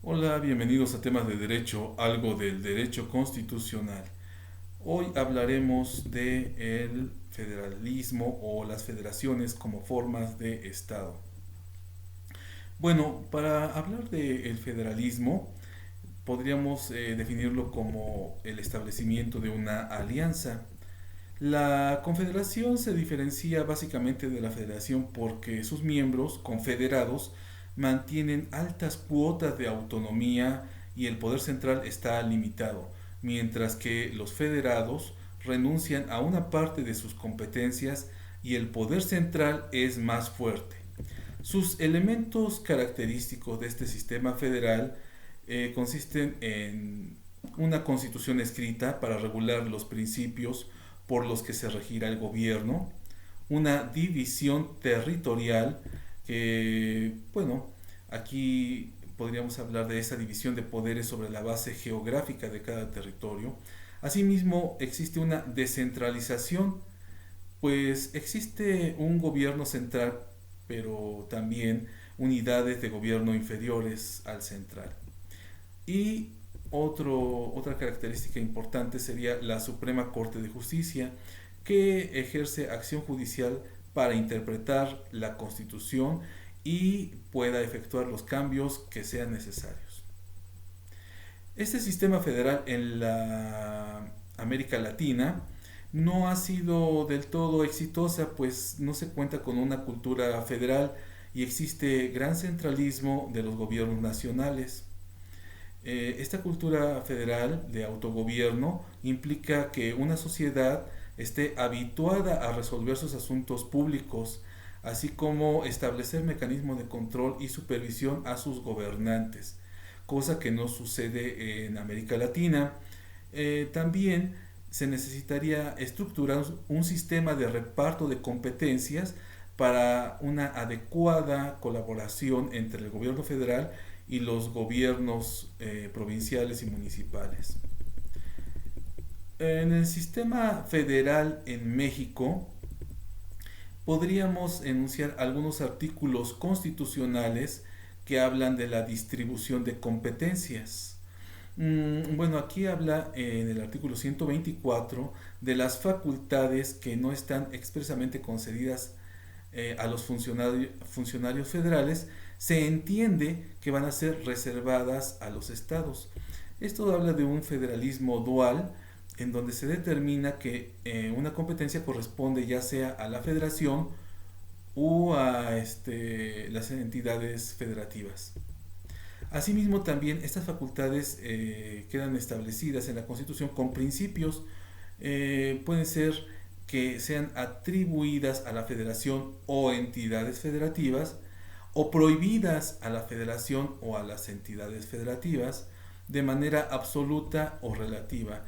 Hola, bienvenidos a temas de derecho, algo del derecho constitucional. Hoy hablaremos de el federalismo o las federaciones como formas de Estado. Bueno, para hablar del federalismo, podríamos definirlo como el establecimiento de una alianza. La confederación se diferencia básicamente de la federación porque sus miembros, confederados, mantienen altas cuotas de autonomía y el poder central está limitado, mientras que los federados renuncian a una parte de sus competencias y el poder central es más fuerte. Sus elementos característicos de este sistema federal consisten en una constitución escrita para regular los principios por los que se regirá el gobierno, una división territorial que, bueno, aquí podríamos hablar de esa división de poderes sobre la base geográfica de cada territorio. Asimismo, existe una descentralización, pues existe un gobierno central, pero también unidades de gobierno inferiores al central. Y otra característica importante sería la Suprema Corte de Justicia, que ejerce acción judicial para interpretar la Constitución y pueda efectuar los cambios que sean necesarios. Este sistema federal en la América Latina no ha sido del todo exitosa, pues no se cuenta con una cultura federal y existe gran centralismo de los gobiernos nacionales. Esta cultura federal de autogobierno implica que una sociedad esté habituada a resolver sus asuntos públicos, así como establecer mecanismos de control y supervisión a sus gobernantes, cosa que no sucede en América Latina. También se necesitaría estructurar un sistema de reparto de competencias para una adecuada colaboración entre el gobierno federal y los gobiernos provinciales y municipales. En el sistema federal en México podríamos enunciar algunos artículos constitucionales que hablan de la distribución de competencias. Bueno, aquí habla en el artículo 124 de las facultades que no están expresamente concedidas a los funcionarios federales. Se entiende que van a ser reservadas a los estados. Esto habla de un federalismo dual en donde se determina que una competencia corresponde ya sea a la federación o a las entidades federativas. Asimismo, también estas facultades quedan establecidas en la Constitución con principios. Pueden ser que sean atribuidas a la federación o entidades federativas o prohibidas a la federación o a las entidades federativas de manera absoluta o relativa.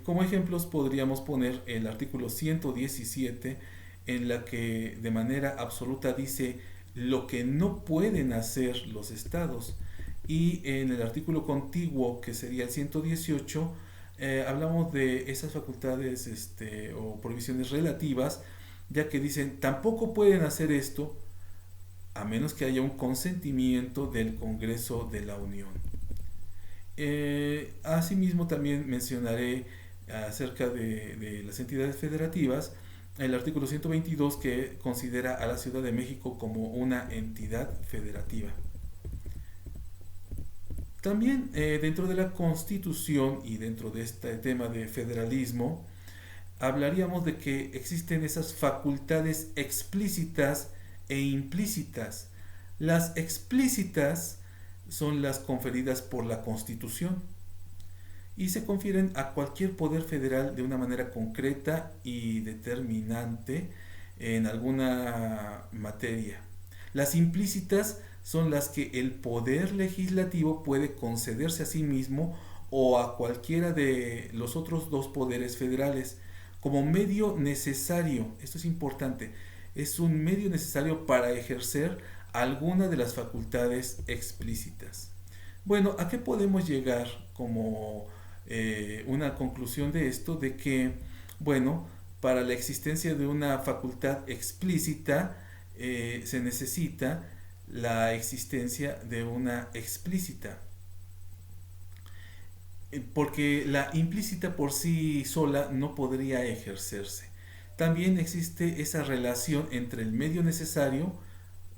Como ejemplos podríamos poner el artículo 117 en la que de manera absoluta dice lo que no pueden hacer los estados, y en el artículo contiguo que sería el 118 hablamos de esas facultades o provisiones relativas, ya que dicen tampoco pueden hacer esto a menos que haya un consentimiento del Congreso de la Unión. Asimismo también mencionaré acerca de las entidades federativas el artículo 122 que considera a la Ciudad de México como una entidad federativa. También dentro de la Constitución y dentro de este tema de federalismo, hablaríamos de que existen esas facultades explícitas e implícitas. Las explícitas son las conferidas por la Constitución y se confieren a cualquier poder federal de una manera concreta y determinante en alguna materia. Las implícitas son las que el poder legislativo puede concederse a sí mismo o a cualquiera de los otros dos poderes federales como medio necesario. Esto es importante, es un medio necesario para ejercer alguna de las facultades explícitas. Bueno, ¿a qué podemos llegar como una conclusión de esto? De que, bueno, para la existencia de una facultad explícita se necesita la existencia de una explícita, porque la implícita por sí sola no podría ejercerse. También existe esa relación entre el medio necesario,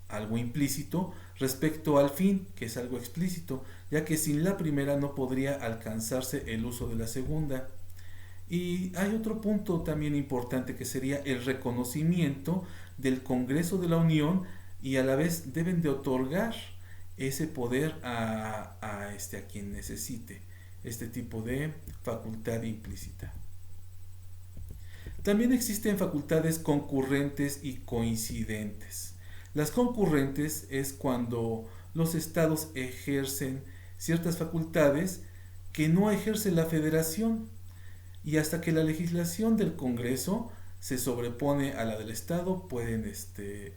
algo implícito, respecto al fin, que es algo explícito, ya que sin la primera no podría alcanzarse el uso de la segunda. Y hay otro punto también importante que sería el reconocimiento del Congreso de la Unión, y a la vez deben de otorgar ese poder a quien necesite este tipo de facultad implícita. También existen facultades concurrentes y coincidentes. Las concurrentes es cuando los estados ejercen ciertas facultades que no ejerce la federación, y hasta que la legislación del Congreso se sobrepone a la del Estado pueden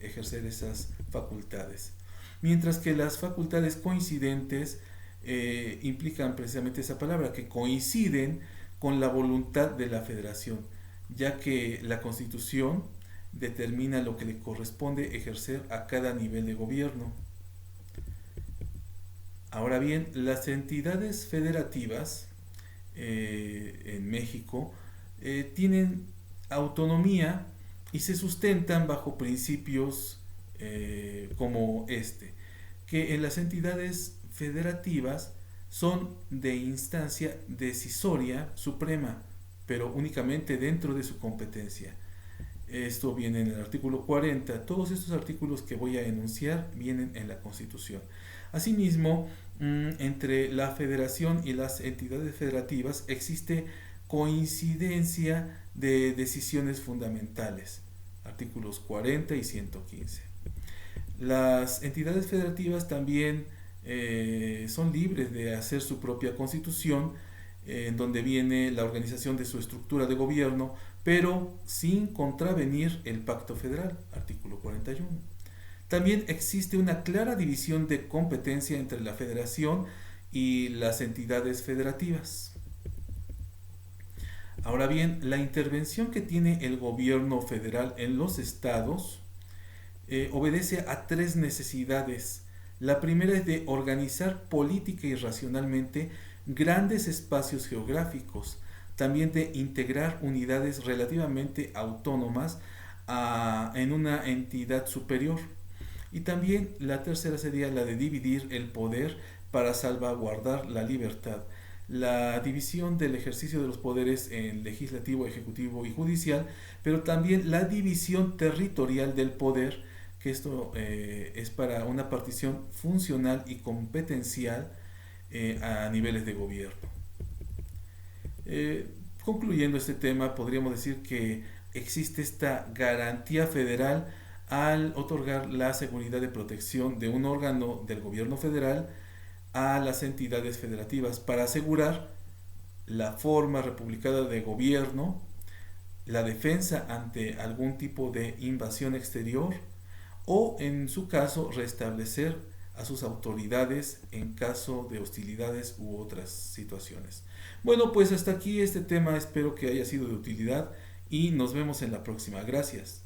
ejercer esas facultades. Mientras que las facultades coincidentes implican precisamente esa palabra, que coinciden con la voluntad de la federación, ya que la Constitución determina lo que le corresponde ejercer a cada nivel de gobierno. Ahora bien, las entidades federativas en México tienen autonomía y se sustentan bajo principios como que en las entidades federativas son de instancia decisoria suprema, pero únicamente dentro de su competencia. Esto viene en el artículo 40. Todos estos artículos que voy a enunciar vienen en la Constitución. Asimismo, entre la federación y las entidades federativas existe coincidencia de decisiones fundamentales, artículos 40 y 115. Las entidades federativas también son libres de hacer su propia constitución, en donde viene la organización de su estructura de gobierno, pero sin contravenir el Pacto Federal, artículo 41. También existe una clara división de competencia entre la federación y las entidades federativas. Ahora bien, la intervención que tiene el gobierno federal en los estados obedece a tres necesidades. La primera es de organizar política y racionalmente grandes espacios geográficos, también de integrar unidades relativamente autónomas en una entidad superior. Y también la tercera sería la de dividir el poder para salvaguardar la libertad. La división del ejercicio de los poderes en legislativo, ejecutivo y judicial, pero también la división territorial del poder, que esto es para una partición funcional y competencial a niveles de gobierno. Concluyendo este tema, podríamos decir que existe esta garantía federal al otorgar la seguridad de protección de un órgano del gobierno federal a las entidades federativas para asegurar la forma republicana de gobierno, la defensa ante algún tipo de invasión exterior o, en su caso, restablecer a sus autoridades en caso de hostilidades u otras situaciones. Bueno, pues hasta aquí este tema, espero que haya sido de utilidad y nos vemos en la próxima. Gracias.